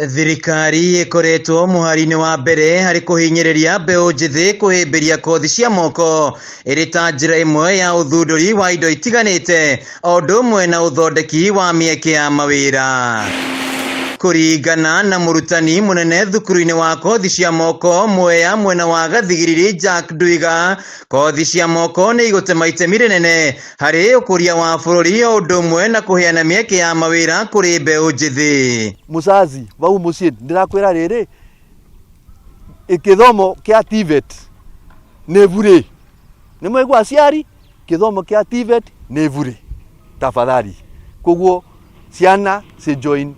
Thirikari ikoretwo muhari-ini wa mbere hari kuhinyiriria mbeu njithi kuhimbiria kothi cia moko iri ta njira imwe ya uthunduri wa indo itiganite o undu umwe na uthondeki wa mieke ya mawira. Kuringana na murutani munene thukuru-ini wa kothi cia moko Mwea mwena wa Mbeu Jack Ndwiga, kothi cia moko ni igutema itemi rinene hari ukuria wa bururi o undu umwe na kuheana mieke ya mawira kuri mbeu njithi. Musazi vau mucii ndirakwira riri ikithomo kia TVET ni bure, ni mwigua aciari kithomo kia TVET ni bure tafadhali. Koguo ciana si join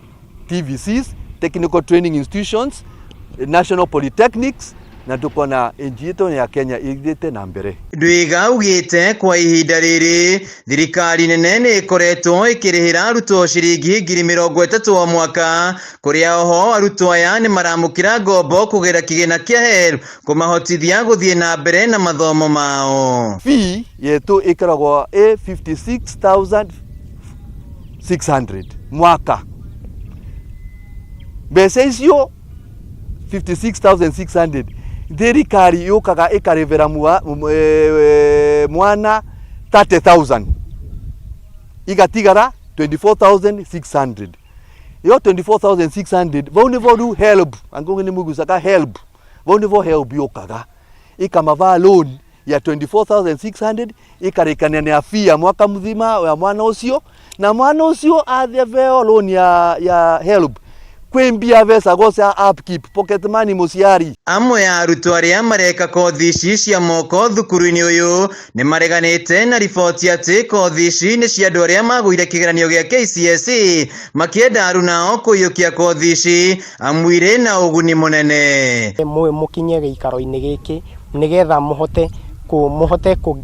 TVCs, technical training institutions, national polytechnics, na tuko na njira ya Kenya igite na mbere. Ndwiga ugite kwa ihinda riri thirikari nene ni ikoretwo ikirihira arutwo ciringi 30,000 o mwaka, kuria oho arutwo aya ni maramukira ngombo kugera kigina kia HELB kumahotithia guthie na mbere na mathomo mao. Fee yetu ikaragwo 56,600 mwaka. Mbeca icio 56,600 thirikari yukaga ikarivera mwana 30,000 igatigara 24,600. Iyo 24,600 vau ni vodu HELB, angonge ni mugusaga HELB, vau ni vo HELB yukaga ikamava loan ya 24,600 ikarikania na fee ya mwaka mzima ya mwana ucio, na mwana ucio atheveo loan ya HELB kwimbia vesa gosa upkeep pocket money musiari. Amwe ya arutwo aria mareka kothi ici cia moko thukuru-ini uyu ni mareganite na riboti ati kothi ici ni cia andu aria maguire kigeranio gia KCSE makienda arunao kuyukia kothi ici amwire na uguni munene. Mukinye giikaro-ini giki nigetha muhote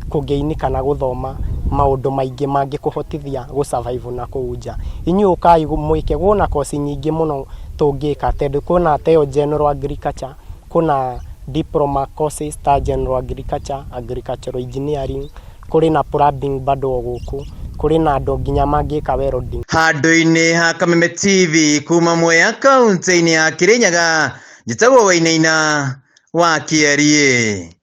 kugeini kana guthoma maundu maingi mangi kuhotithia gu survive na kuunja. Inyu ukai mwike guna kosi nyingi muno tungika tondu kuna teo general agriculture, kuna diploma courses ta general agriculture, agricultural engineering, kuri na plumbing bado guku, kuri na andu nginya mangika welding. Handu-ini ha Kameme TV kuma Mwea kaunti-ini ya Kirinyaga, njitagwo Wainaina wa Kiarie.